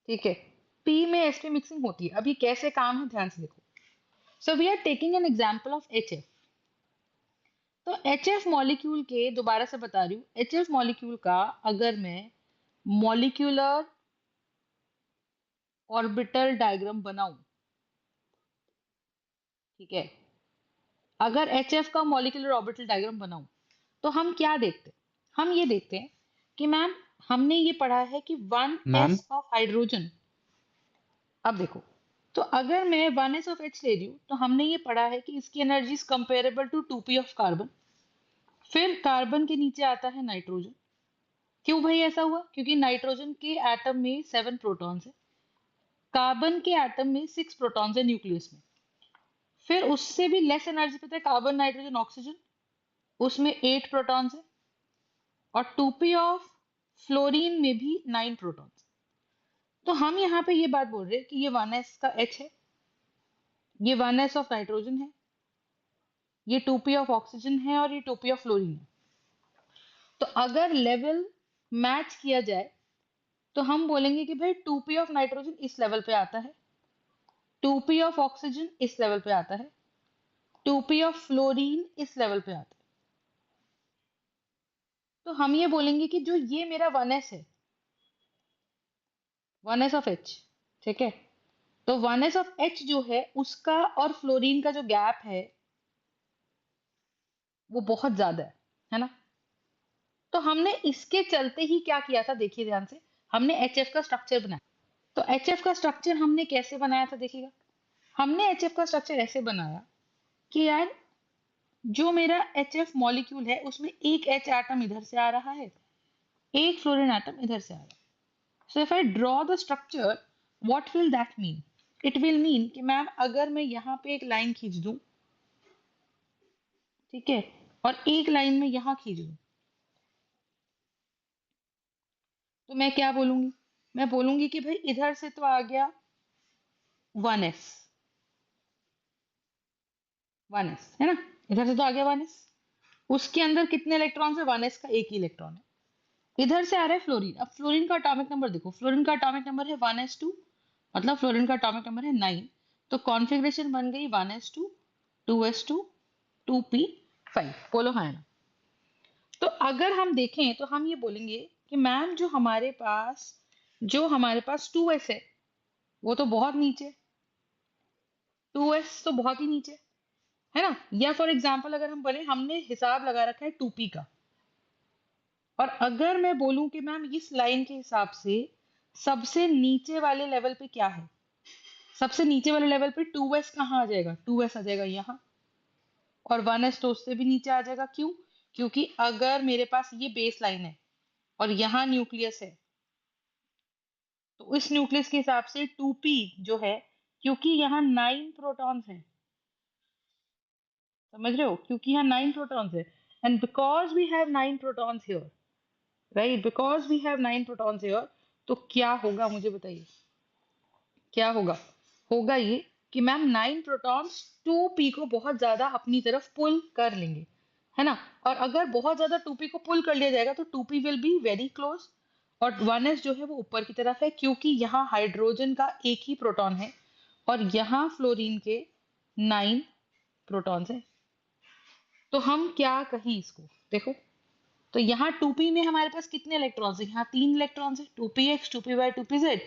ठीक है, P में sp मिक्सिंग होती है। अब ये कैसे काम है ध्यान से देखो। So we are taking an example of HF। तो HF मॉलिक्यूल के, दोबारा से बता रही हूँ, HF मॉलिक्यूल का अगर मैं मॉलिक्यूलर ऑर्बिटल डायग्राम बनाऊं, ठीक है, अगर HF का मॉलिक्यूलर ऑर्बिटल डायग्राम बनाऊं तो हम क्या देखते हैं? हम ये देखते हैं कि मैम हमने ये पढ़ा है कि 1s मैम ऑफ हाइड्रोजन। अब देखो, तो अगर मैं 1s ऑफ H ले रही हूँ तो हमने ये पढ़ा है कि इसकी energy is comparable to 2p of carbon. फिर कार्बन के नीचे आता है नाइट्रोजन। क्यों भाई ऐसा हुआ? क्योंकि नाइट्रोजन के एटम में 7 प्रोटॉन्स है, कार्बन के एटम में 6 प्रोटॉन्स है न्यूक्लियस में। फिर उससे भी लेस एनर्जी पता है कार्बन, नाइट्रोजन, ऑक्सीजन, उसमें 8 प्रोटॉन्स है। और 2p ऑफ फ्लोरीन में भी 9 प्रोटॉन्स। तो हम यहाँ पे ये बात बोल रहे हैं कि ये 1s का H है, ये 1s ऑफ नाइट्रोजन है, ये 2p ऑफ ऑक्सीजन है और ये 2p ऑफ फ्लोरीन है। तो अगर लेवल मैच किया जाए तो हम बोलेंगे कि भाई 2p ऑफ नाइट्रोजन इस लेवल पे आता है, 2p ऑफ ऑक्सीजन इस लेवल पे आता है, 2p ऑफ फ्लोरीन इस लेवल पे आता है। तो हम ये बोलेंगे कि जो ये मेरा 1s है, 1s ऑफ H, ठीक है, तो 1s ऑफ H जो है उसका और फ्लोरीन का जो गैप है वो बहुत ज्यादा है ना। तो हमने इसके चलते ही क्या किया था, देखिए ध्यान से, हमने HF का स्ट्रक्चर बनाया। तो HF का स्ट्रक्चर हमने कैसे बनाया था देखिएगा। हमने HF का स्ट्रक्चर ऐसे बनाया कि यार जो मेरा HF मॉलिक्यूल है उसमें एक H एटम इधर से आ रहा है, एक फ्लोरीन एटम इधर से आ रहा है। So if I draw the structure, what will that mean? It will mean कि मैम अगर मैं यहाँ पे एक लाइन खींच दूं, ठीक है, और एक लाइन में यहाँ खींच दूं, तो मैं क्या बोलूंगी? मैं बोलूंगी कि भाई इधर से तो आ गया 1s, 1s है ना, इधर से तो आ गया 1s। उसके अंदर कितने इलेक्ट्रॉन है? 1s का एक ही इलेक्ट्रॉन है। इधर से आ रहा है फ्लोरीन। अब फ्लोरीन का एटॉमिक नंबर देखो, फ्लोरीन का एटॉमिक नंबर है 1s2, मतलब फ्लोरीन का एटॉमिक नंबर है 9। तो कॉन्फ़िगरेशन बन गई 1s2, 2s2, 2p5। बोलो हाँ ना। तो अगर हम देखें तो हम ये बोलेंगे कि मैम जो हमारे पास 2s है वो तो बहुत नीचे, 2s तो बहुत ही नीचे है ना। या फॉर एग्जाम्पल अगर हम बोले हमने हिसाब लगा रखा है 2p का, और अगर मैं बोलूं कि मैम इस लाइन के हिसाब से सबसे नीचे वाले लेवल पे क्या है, सबसे नीचे वाले लेवल पे 2s कहाँ आ जाएगा? 2s आ जाएगा यहाँ, और 1s तो उससे भी नीचे आ जाएगा। क्यों? क्योंकि अगर मेरे पास ये बेस लाइन है और यहाँ न्यूक्लियस है, तो इस न्यूक्लियस के हिसाब से 2p जो है, क्योंकि यहाँ 9 प्रोटॉन्स हैं, समझ रहे हो, क्योंकि यहाँ 9 प्रोटॉन्स है, and because we have 9 protons here, right, because we have 9 protons here, तो क्या होगा मुझे बताइए, क्या होगा? होगा ये कि मैम 9 प्रोटॉन्स 2p को बहुत ज्यादा अपनी तरफ पुल कर लेंगे, है ना। और अगर बहुत ज्यादा 2p को पुल कर लिया जाएगा तो 2p will be very close, और 1s जो है वो ऊपर की तरफ है, क्योंकि यहाँ हाइड्रोजन का एक ही प्रोटॉन है और यहाँ फ्लोरीन के 9 प्रोटॉन्स है। तो हम क्या कहें इसको, देखो, तो यहाँ 2p में हमारे पास कितने इलेक्ट्रॉन्स है? यहाँ 3 इलेक्ट्रॉन्स है, 2px, 2py, 2pz।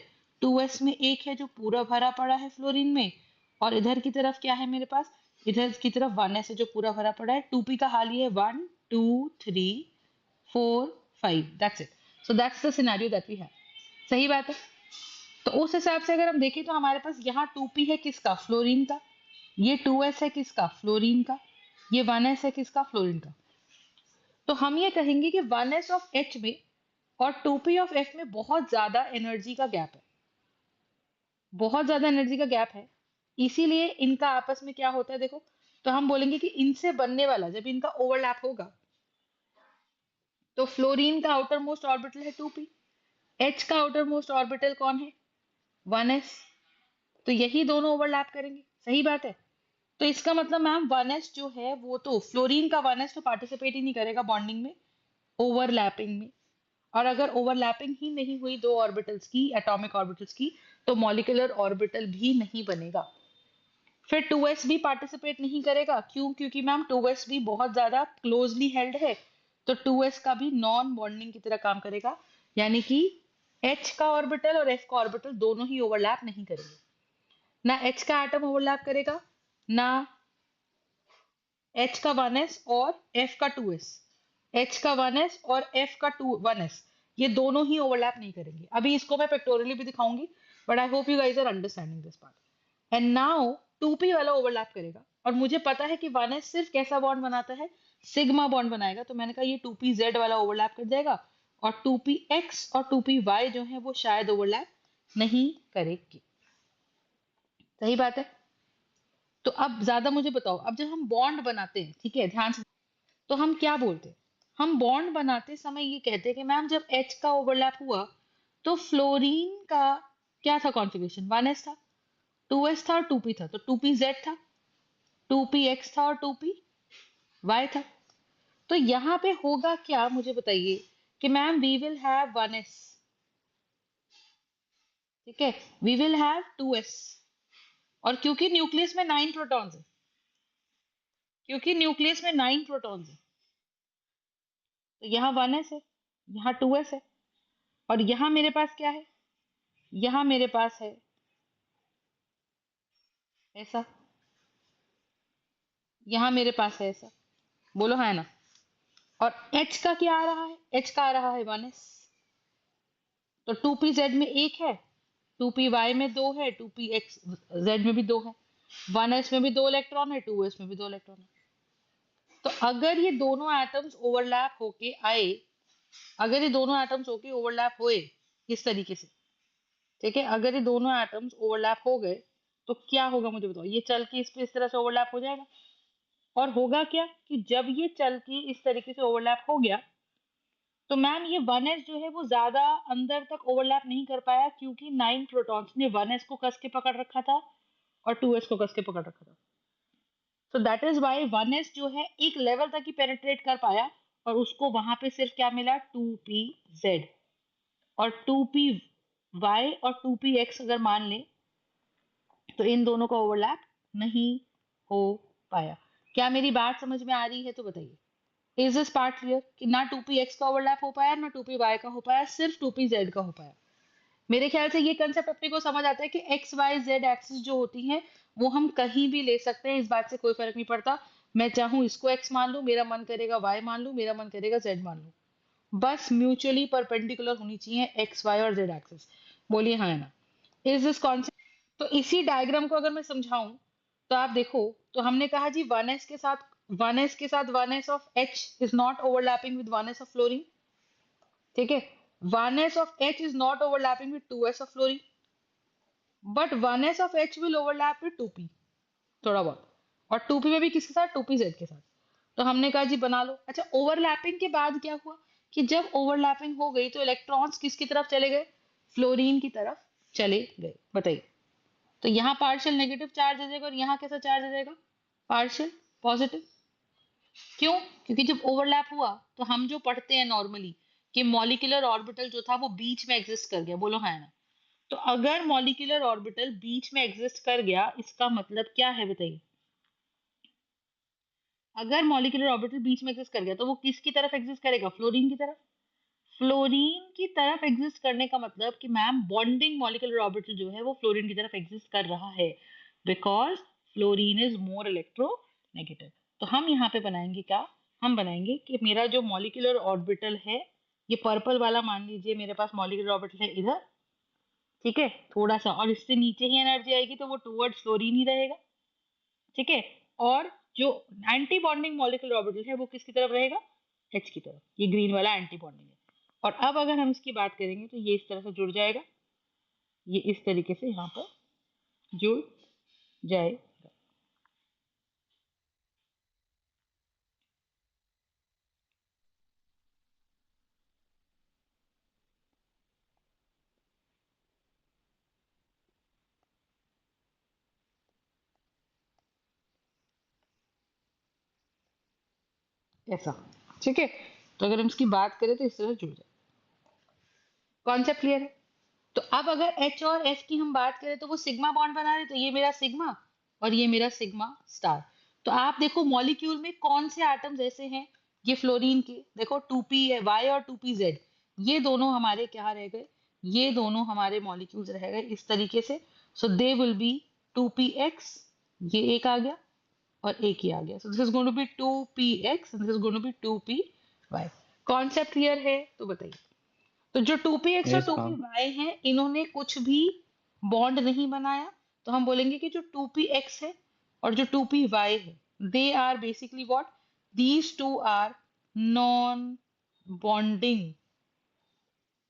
2s में एक है जो पूरा भरा पड़ा है फ्लोरीन में, और इधर की तरफ क्या है मेरे पास? इधर की तरफ 1s है जो पूरा भरा पड़ा है। 2p का हाल ये है 1 2 3 4 5, that's it. So that's the scenario that we have. सही बात है। तो उस हिसाब से अगर हम देखें तो हमारे पास यहाँ 2p है किसका? फ्लोरीन का। ये 2s है किसका? फ्लोरीन का। ये 1s है किसका? फ्लोरीन का। तो हम ये कहेंगे कि 1s ऑफ H में और 2p ऑफ F में बहुत ज्यादा एनर्जी का गैप है, बहुत ज्यादा एनर्जी का गैप है। इसीलिए इनका आपस में क्या होता है देखो, तो हम बोलेंगे कि इनसे बनने वाला जब इनका ओवरलैप होगा, तो फ्लोरीन का आउटर मोस्ट ऑर्बिटल है 2p, H का आउटर मोस्ट ऑर्बिटल कौन है? 1s। तो यही दोनों ओवरलैप करेंगे, सही बात है। तो इसका मतलब मैम 1s जो है वो तो फ्लोरीन का 1s तो पार्टिसिपेट ही नहीं करेगा बॉन्डिंग में, ओवरलैपिंग में। और अगर ओवरलैपिंग ही नहीं हुई दो ऑर्बिटल्स की, एटॉमिक ऑर्बिटल्स की, तो मॉलिक्यूलर ऑर्बिटल भी नहीं बनेगा। फिर 2s भी पार्टिसिपेट नहीं करेगा, क्यों? क्योंकि मैम 2s भी बहुत ज्यादा क्लोजली हेल्ड है, तो 2s का भी नॉन बॉन्डिंग की तरह काम करेगा, यानी कि h का ऑर्बिटल और f का ऑर्बिटल दोनों ही ओवरलैप नहीं करेंगे। ना h का एटम ओवरलैप करेगा, ना h का 1s और f का 2s, h का 1s और f का 1s, ये दोनों ही ओवरलैप नहीं करेंगे। अभी इसको मैं पिक्टोरियली भी दिखाऊंगी, but I hope you guys are understanding this part. And now 2p वाला ओवरलैप करेगा, और मुझे पता है कि 1s सिर्फ कैसा बॉन्ड बनाता है, सिग्मा बॉन्ड बनाएगा, तो मैंने कहा ये 2pz वाला ओवरलैप कर जाएगा, और 2px और 2py जो है वो शायद ओवरलैप नहीं करेगी। सही बात है। तो अब ज्यादा मुझे बताओ, अब जब हम बॉन्ड बनाते हैं, ठीक है, ध्यान से, तो हम क्या बोलते हैं? हम बॉन्ड बनाते समय ये कहते हैं कि मैम जब H का ओवरलैप हुआ तो फ्लोरीन का क्या था कॉन्फ़िगरेशन? 1s था, 2s था और 2p था, तो 2pz था, 2px था और 2py था। तो यहाँ पे होगा क्या, मुझे बताइए कि ma'am we will have 1s, ठीक है, वी विल हैव 2s, और क्योंकि न्यूक्लियस में 9 प्रोटॉन्स है, क्योंकि न्यूक्लियस में 9 प्रोटॉन्स है, तो यहाँ 1s है, यहाँ 2s है, और यहाँ मेरे पास क्या है? यहाँ मेरे पास है ऐसा, यहाँ मेरे पास है ऐसा, बोलो हाँ है ना? और H का क्या आ रहा है? H का आ रहा है 1s, तो 2pz में एक है, 2py में दो है, 2px z में भी दो है, 1s में भी दो इलेक्ट्रॉन है, 2s में भी दो इलेक्ट्रॉन है। तो अगर ये दोनों एटम्स ओवरलैप होके आए, अगर ये दोनों एटम्स होके ओवरलैप हुए इस तरीके से, ठीक है, अगर ये दोनों एटम्स ओवरलैप हो गए, तो क्या होगा मुझे बताओ? ये चल के इस पे इस तरह से ओवरलैप हो जाएगा, और होगा क्या कि जब ये चल के इस तरीके से ओवरलैप हो गया, तो मैम ये 1s जो है वो ज्यादा अंदर तक ओवरलैप नहीं कर पाया, क्योंकि 9 प्रोटॉन्स ने 1s को कस के पकड़ रखा था और 2s को कस के पकड़ रखा था। तो दैट इज वाई 1s जो है एक लेवल तक ही पेनिट्रेट कर पाया, और उसको वहां पे सिर्फ क्या मिला? 2pz। और 2py और 2px अगर मान लें, तो इन दोनों का ओवरलैप नहीं हो पाया। क्या मेरी बात समझ में आ रही है? तो बताइए, इज दिस पार्ट क्लियर कि ना 2px का ओवरलैप हो पाया, ना 2py का हो पाया, सिर्फ 2pz का हो पाया। मेरे ख्याल से ये कंसेप्ट अपने को समझ आता है कि एक्स वाई जेड एक्सिस जो होती हैं वो हम कहीं भी ले सकते हैं, इस बात से कोई फर्क नहीं पड़ता। मैं चाहूँ इसको एक्स मान लूँ, मेरा मन करेगा वाई मान लूँ, मेरा मन करेगा जेड मान लूँ, बस म्यूचुअली परपेंडिकुलर होनी चाहिए एक्स वाई और जेड एक्सिस। बोलिए हाँ या ना? Is this concept? तो इसी डायग्राम को अगर मैं समझाऊं, तो आप देखो, तो हमने कहा जी 1s के साथ, 1s के साथ 1s of H is not overlapping with 1s of fluorine, ठीक है, 1s of H is not overlapping with 2s of fluorine, but 1s of H will overlap with 2p, थोड़ा बहुत, और 2p में भी किसके साथ? 2pz के साथ। तो हमने कहा जी बना लो। अच्छा, ओवरलैपिंग के बाद क्या हुआ कि जब ओवरलैपिंग हो गई तो इलेक्ट्रॉन्स किसकी तरफ चले गए? फ्लोरीन की तरफ चले गए। बताइए, तो यहाँ पार्शियल नेगेटिव चार्ज आ जाएगा और यहाँ कैसा चार्ज आ जाएगा? Partial positive. क्यों? क्योंकि जब ओवरलैप हुआ तो हम जो पढ़ते हैं नॉर्मली कि मॉलिक्यूलर ऑर्बिटल जो था वो बीच में एग्जिस्ट कर गया, बोलो हाँ ना? तो अगर मॉलिक्यूलर ऑर्बिटल बीच में एग्जिस्ट कर गया, इसका मतलब क्या है बताइए? अगर मॉलिक्यूलर ऑर्बिटल बीच में एग्जिस्ट कर गया तो वो किसकी तरफ एग्जिस्ट करेगा? फ्लोरीन की तरफ। फ्लोरीन की तरफ एग्जिस्ट करने का मतलब कि मैम बॉन्डिंग मॉलिक्यूलर ऑर्बिटल जो है वो फ्लोरीन की तरफ एग्जिस्ट कर रहा है, because fluorine is more electronegative. तो हम यहाँ पे बनाएंगे क्या? हम बनाएंगे कि मेरा जो मॉलिक्यूलर ऑर्बिटल है, ये पर्पल वाला मान लीजिए मेरे पास मॉलिक्यूलर ऑर्बिटल है इधर, ठीक है, थोड़ा सा, और इससे नीचे ही एनर्जी आएगी तो वो टूवर्ड्स फ्लोरीन ही रहेगा, ठीक है। और जो एंटी बॉन्डिंग मॉलिक्यूलर ऑर्बिटल है वो किसकी तरफ रहेगा? एच की तरफ। ये ग्रीन वाला एंटी बॉन्डिंग है। और अब अगर हम इसकी बात करेंगे तो ये इस तरह से जुड़ जाएगा, ये इस तरीके से यहाँ पर जुड़ जाएगा। ऐसा, ठीक है। तो अगर हम इसकी बात करें तो इस तरह से जुड़ जाए। कॉन्सेप्ट क्लियर है? तो अब अगर H और S की हम बात करें तो वो सिग्मा बॉन्ड बना रहे, तो ये मेरा सिग्मा और ये मेरा सिग्मा स्टार। तो आप देखो मॉलिक्यूल में कौन से एटम्स ऐसे हैं, ये फ्लोरीन के देखो 2p Y और 2p Z, ये दोनों हमारे क्या रह गए, ये दोनों हमारे मॉलिक्यूल्स रह गए इस तरीके से। सो दे विल बी 2px, ये एक आ गया और एक ही आ गया। So this is going to be 2px and this is going to be 2py। Concept clear है? तो बताइए। तो जो 2px और यस मैम। 2py हैं, इन्होंने कुछ भी बॉन्ड नहीं बनाया, तो हम बोलेंगे कि जो 2px है और जो 2py है, they are basically what, these two are non bonding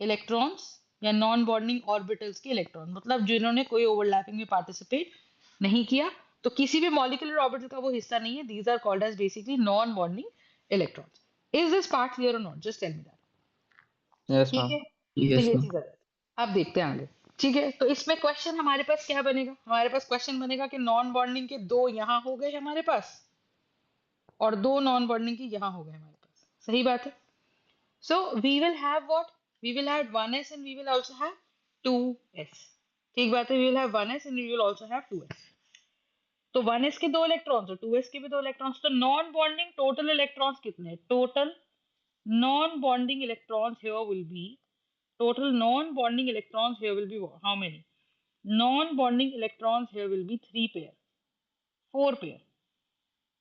electrons या नॉन बॉन्डिंग ऑर्बिटल्स के इलेक्ट्रॉन, मतलब जिन्होंने कोई ओवरलैपिंग में पार्टिसिपेट नहीं किया, तो किसी भी मॉलिक्यूलर ऑर्बिटल का वो हिस्सा नहीं है। These are called as basically non bonding electrons. Is this part clear or not? Just tell me that. Yes ठीक मैम। है, तो यस ये मैम। चीज है। अब देखते हैं आगे। ठीक है, तो इसमें क्वेश्चन हमारे पास क्या बनेगा, हमारे पास क्वेश्चन बनेगा कि नॉन बॉन्डिंग के दो यहाँ हो गए हमारे पास और दो नॉन बॉन्डिंग के यहाँ हो गए हमारे पास, सही बात है। So we will have what, we will have 1s and we will also have 2s। ठीक बात है, we will have 1s and we will also have 2s। तो 1s के दो इलेक्ट्रॉन्स और 2s के भी दो इलेक्ट्रॉन्स, तो नॉन बॉन्डिंग टोटल इलेक्ट्रॉन्स कितने हैं? Total non bonding electrons here will be, total non-bonding electrons here will be how many? Non-bonding electrons here will be 3 pair, 4 pair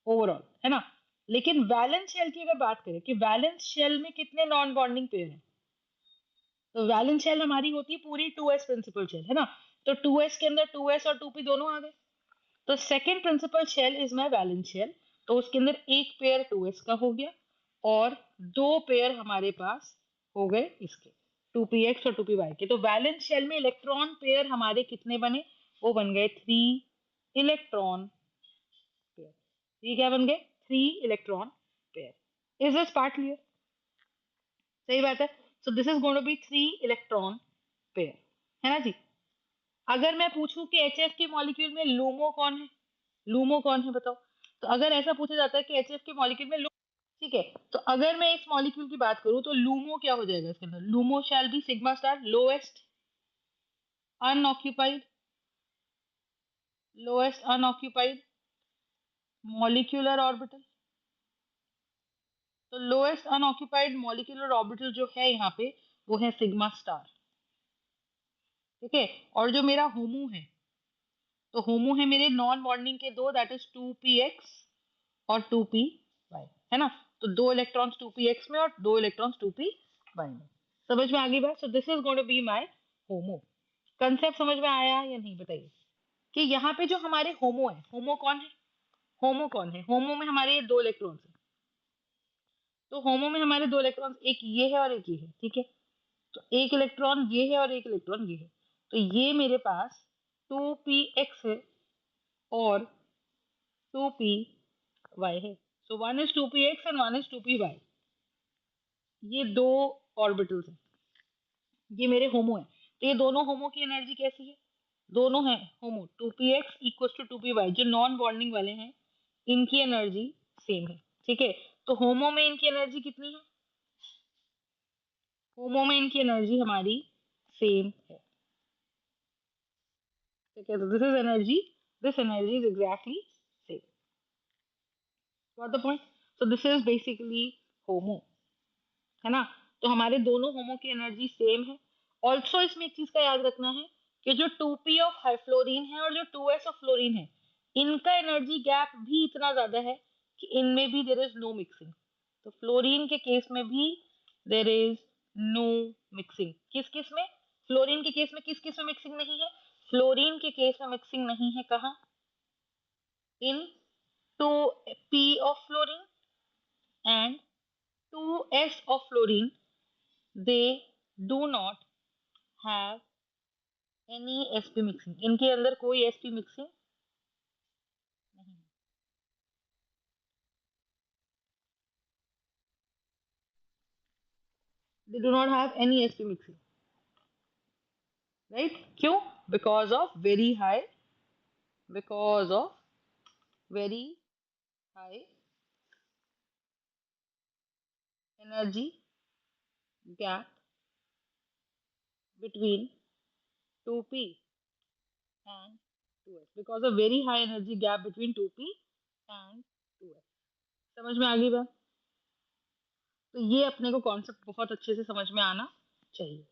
overall, है ना। लेकिन वैलेंस शेल की अगर बात करें कि वैलेंस शेल में कितने नॉन बॉन्डिंग पेयर हैं, तो वैलेंस शेल हमारी होती है पूरी 2s प्रिंसिपल शेल, है ना। तो 2s के अंदर 2s और 2p दोनों आ गए, तो second principal shell is my valence shell. तो उसके अंदर एक पेयर 2s का हो गया और दो पेयर हमारे पास हो गए इसके 2px और 2py के। तो वैलेंस शेल में इलेक्ट्रॉन पेयर हमारे कितने बने? वो बन गए 3 इलेक्ट्रॉन पेयर। ये क्या बन गए? 3 electron pair. Is this part clear? सही बात है। So this is going to be 3 electron pair, है ना जी। अगर मैं पूछूं कि HF के मॉलिक्यूल में लूमो कौन है, लूमो कौन है बताओ। तो अगर ऐसा पूछा जाता है कि HF के मॉलिक्यूल में लूमो, ठीक है, तो अगर मैं इस मॉलिक्यूल की बात करूं तो लूमो क्या हो जाएगा इसके अंदर? LUMO shall be sigma star, lowest unoccupied, lowest unoccupied molecular orbital. तो लोएस्ट अनऑक्यूपाइड मॉलिक्यूलर ऑर्बिटल जो है यहाँ पे वो है सिग्मा स्टार, ठीक है। और जो मेरा होमो है, तो होमो है मेरे नॉन बॉन्डिंग के दो, दैट इज 2px और 2py, है ना। तो दो इलेक्ट्रॉन्स 2px में और दो इलेक्ट्रॉन्स 2py में। समझ में आ गई बात? So this is going to be my HOMO. Concept समझ में आया या नहीं बताइए। कि यहाँ पे जो हमारे होमो है, होमो कौन है? होमो कौन है? होमो में हमारे ये दो इलेक्ट्रॉन्स है। तो होमो में हमारे दो इलेक्ट्रॉन्स, एक ये है और एक ये है, ठीक है। तो एक इलेक्ट्रॉन ये है और एक इलेक्ट्रॉन ये है। तो ये मेरे पास 2px है और 2py है। So one is 2px and one is 2py। ये दो ऑर्बिटल्स हैं, ये मेरे होमो है। तो ये दोनों होमो की एनर्जी कैसी है? दोनों है होमो, 2px इक्वल टू 2py, जो नॉन बॉन्डिंग वाले हैं इनकी एनर्जी सेम है, ठीक है। तो होमो में इनकी एनर्जी कितनी है? होमो में इनकी एनर्जी हमारी सेम है, ठीक है। तो this energy is exactly same. Got the point? So this is basically homo, है ना। तो हमारे दोनों होमो की एनर्जी सेम है। ऑल्सो इसमें एक चीज का याद रखना है कि जो 2p ऑफ फ्लोरीन है और जो 2s ऑफ फ्लोरीन है, इनका एनर्जी गैप भी इतना ज्यादा है कि इनमें भी देर इज नो मिक्सिंग। तो फ्लोरीन के केस में भी देर इज नो मिक्सिंग। किस किस में? फ्लोरीन के केस में किस किस में मिक्सिंग नहीं है? फ्लोरीन के केस में मिक्सिंग नहीं है कहाँ? इन 2p of fluorine and 2s of fluorine, they do not have any sp mixing। इनके अंदर कोई sp mixing नहीं है। They do not have any sp mixing, right? क्यों? Because of very high, because of very high energy gap between 2p and 2s because of very high energy gap between 2p and 2s। समझ में आ गई बात? तो ये अपने को कॉन्सेप्ट बहुत अच्छे से समझ में आना चाहिए।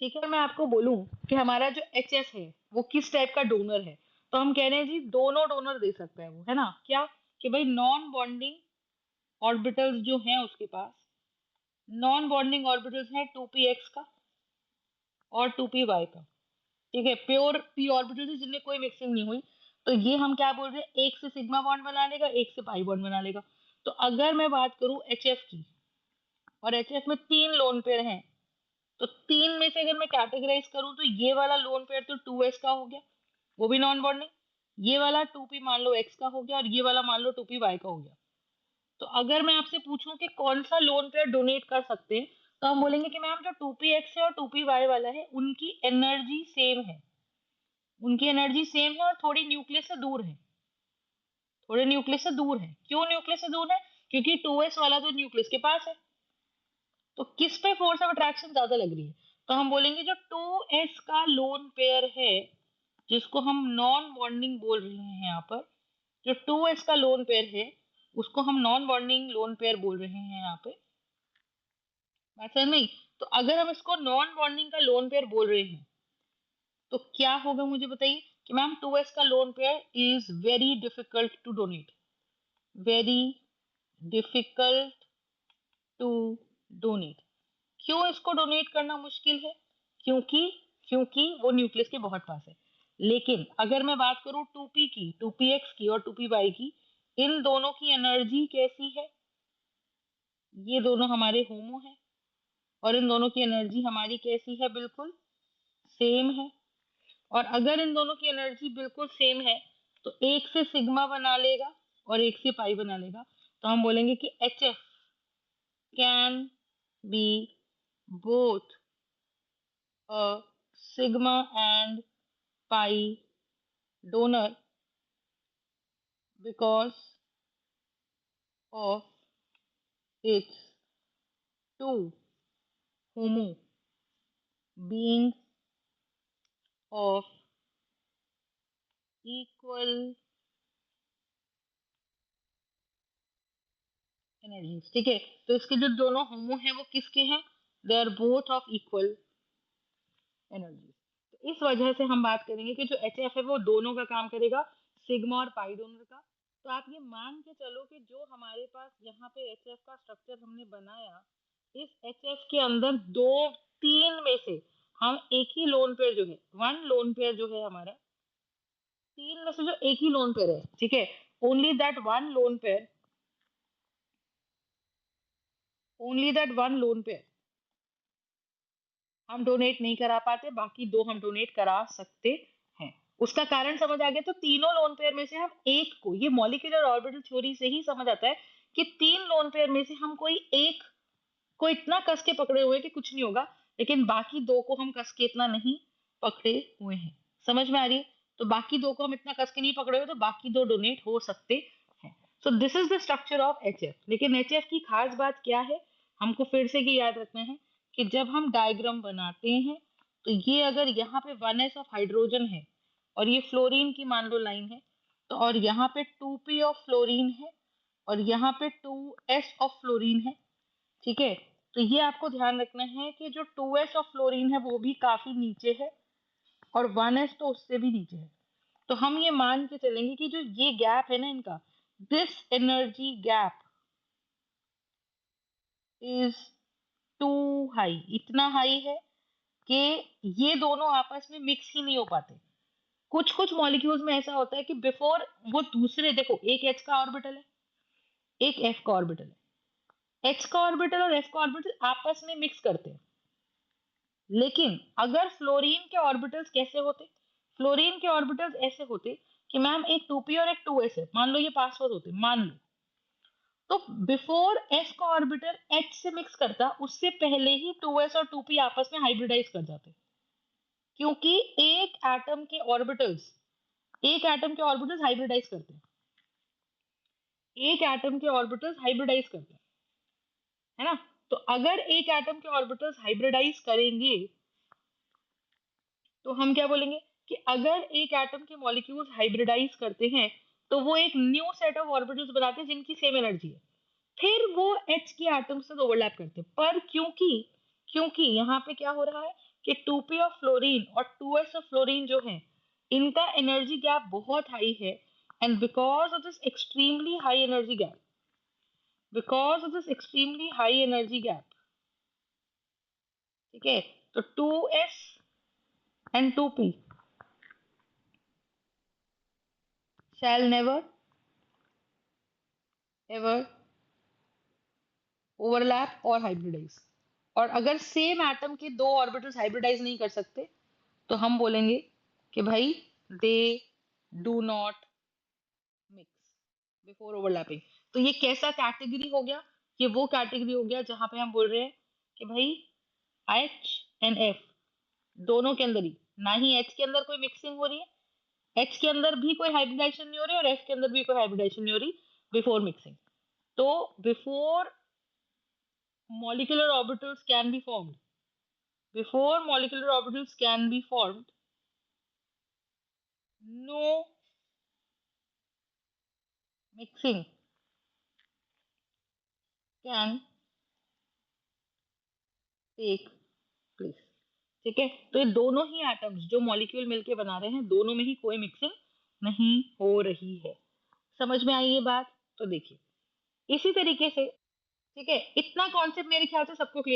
ठीक है, मैं आपको बोलूं कि हमारा जो एच एफ है वो किस टाइप का डोनर है, तो हम कह रहे हैं जी दोनों डोनर दे सकता है वो, है ना? क्या कि भाई नॉन बॉन्डिंग ऑर्बिटल्स जो हैं उसके पास, नॉन बॉन्डिंग ऑर्बिटल्स हैं 2px का और 2py का। ठीक है, प्योर पी ऑर्बिटल जिनमें कोई मिक्सिंग नहीं हुई, तो ये हम क्या बोल रहे हैं, एक से सिग्मा बॉन्ड बना लेगा, एक से पाई बॉन्ड बना लेगा। तो अगर मैं बात करूं एचएफ की, और एचएफ में 3 लोन पेयर हैं, तो 3 में से अगर मैं कैटेगराइज करूं तो ये वाला लोन पेयर तो 2s का हो गया, वो भी नॉन बॉन्डिंग। ये वाला 2p मान लो x का हो गया, और ये वाला मान लो 2p y का हो गया। तो अगर मैं आपसे पूछूं कि कौन सा लोन पेयर डोनेट कर सकते हैं, तो हम बोलेंगे कि मैम जो 2px है और 2py वाला है उनकी एनर्जी सेम है, उनकी एनर्जी सेम है और थोड़ी न्यूक्लियस से दूर है, थोड़े न्यूक्लियस से दूर है। क्यों न्यूक्लियस से दूर है? क्योंकि 2s वाला तो न्यूक्लियस के पास है। तो किस पे फोर्स ऑफ अट्रैक्शन ज्यादा लग रही है? तो हम बोलेंगे जो 2s का लोन पेयर है, जिसको हम नॉन बॉन्डिंग बोल रहे हैं यहाँ पर, जो 2s का लोन पेयर है उसको हम नॉन बॉन्डिंग लोन पेयर बोल रहे हैं यहाँ पे। बात समझ नहीं? तो अगर हम इसको नॉन बॉन्डिंग का लोन पेयर बोल रहे हैं तो क्या होगा मुझे बताइए कि मैम 2s का lone pair is very difficult to donate, very difficult to donate. क्यों इसको डोनेट करना मुश्किल है? क्योंकि क्योंकि वो न्यूक्लियस के बहुत पास है। लेकिन अगर मैं बात करूं 2p की, 2px की और 2py की, इन दोनों की एनर्जी कैसी है? ये दोनों हमारे होमो है, और इन दोनों की एनर्जी हमारी कैसी है? बिल्कुल सेम है। और अगर इन दोनों की एनर्जी बिल्कुल सेम है, तो एक से सिग्मा बना लेगा और एक से पाई बना लेगा। तो हम बोलेंगे कि H F can be both a sigma and pi donor because of its two HOMO being of equal energies. ठीक है, तो इसके जो दोनों होमो हैं वो किसके हैं? They are both of equal energy. तो इस वजह से हम बात करेंगे कि जो एच एफ है वो दोनों का काम करेगा, सिग्मा और पाई डोनर का। तो आप ये मान के चलो कि जो हमारे पास यहाँ पे एच एफ का स्ट्रक्चर हमने बनाया, इस एच एफ के अंदर दो, तीन में से हम एक ही लोन पेयर जो है, वन लोन पेयर जो है हमारा, तीन में से जो एक ही लोन पेयर है, ठीक है, only that one lone pair, only that one lone pair हम डोनेट नहीं करा पाते, बाकी दो हम डोनेट करा सकते हैं। उसका कारण समझ आ गया? तो तीनों लोन पेयर में से हम एक को, ये मॉलिक्यूलर ऑर्बिटल थ्योरी से ही समझ आता है कि तीन लोन पेयर में से हम कोई एक को इतना कस के पकड़े हुए कि कुछ नहीं होगा, लेकिन बाकी दो को हम कस के इतना नहीं पकड़े हुए हैं। समझ में आ रही है? तो बाकी दो को हम इतना कस के नहीं पकड़े हुए, तो बाकी दो डोनेट हो सकते हैं। सो this is the structure of HF. लेकिन एचएफ की खास बात क्या है, हमको फिर से ये याद रखना है कि जब हम डायग्राम बनाते हैं, तो ये अगर यहाँ पे 1s ऑफ हाइड्रोजन है और ये फ्लोरीन की मान लो लाइन है, तो और यहाँ पे 2p ऑफ फ्लोरीन है और यहाँ पे 2s ऑफ फ्लोरीन है, ठीक है, तो ये आपको ध्यान रखना है कि जो 2s ऑफ फ्लोरीन है वो भी काफी नीचे है और 1s तो उससे भी नीचे है। तो हम ये मान के चलेंगे कि जो ये गैप है ना इनका, this energy gap is too high, इतना हाई है कि ये दोनों आपस में मिक्स ही नहीं हो पाते। कुछ कुछ मॉलिक्यूल्स में ऐसा होता है कि बिफोर वो दूसरे, देखो एक H का ऑर्बिटल है, एक F का ऑर्बिटल है, H का ऑर्बिटल और F का ऑर्बिटल आपस में मिक्स करते हैं। लेकिन अगर फ्लोरीन के ऑर्बिटल्स कैसे होते, फ्लोरीन के ऑर्बिटल्स ऐसे होते कि मैम एक 2p और एक 2s है, मान लो ये पासवर्ड होते, मान लो, तो बिफोर s का ऑर्बिटल h से मिक्स करता, उससे पहले ही 2s और 2p आपस में हाइब्रिडाइज कर जाते। क्योंकि एक एटम के ऑर्बिटल्स हाइब्रिडाइज करते हैं, एक एटम के ऑर्बिटल्स हाइब्रिडाइज करते हैं, है ना? तो अगर एक एटम के ऑर्बिटल्स हाइब्रिडाइज करेंगे, तो हम क्या बोलेंगे कि अगर एक एटम के मॉलिक्यूल्स हाइब्रिडाइज करते हैं तो वो एक न्यू सेट ऑफ ऑर्बिटल्स बनाते हैं जिनकी सेम एनर्जी है, फिर वो H के एटम से ओवरलैप करते हैं। पर क्योंकि क्योंकि यहाँ पे क्या हो रहा है कि 2p ऑफ फ्लोरीन और 2s ऑफ फ्लोरीन जो है, इनका एनर्जी गैप बहुत हाई है, and because of this extremely high energy gap, ठीक है, तो 2s and 2p shall never ever overlap और हाइब्रिडाइज। और अगर सेम एटम के दो ऑर्बिटल्स हाइब्रिडाइज नहीं कर सकते तो हम बोलेंगे कि भाई they do not mix before overlapping. तो ये कैसा कैटेगरी हो गया? ये वो कैटेगरी हो गया जहां पे हम बोल रहे हैं कि भाई H एंड F दोनों के अंदर ही, ना ही H के अंदर कोई मिक्सिंग हो रही है, H के अंदर भी कोई हाइब्रिडाइजेशन नहीं हो रही, और F के अंदर भी कोई हाइब्रिडाइजेशन नहीं हो रही बिफोर मिक्सिंग। तो before molecular orbitals can be formed, before molecular orbitals can be formed, no mixing can take place। ठीक है, तो ये दोनों ही एटम्स जो मॉलिक्यूल मिलके बना रहे हैं, दोनों में ही कोई मिक्सिंग नहीं हो रही है। समझ में आई ये बात? तो देखिए इसी तरीके से, ठीक है, इतना कॉन्सेप्ट मेरे ख्याल से सबको क्लियर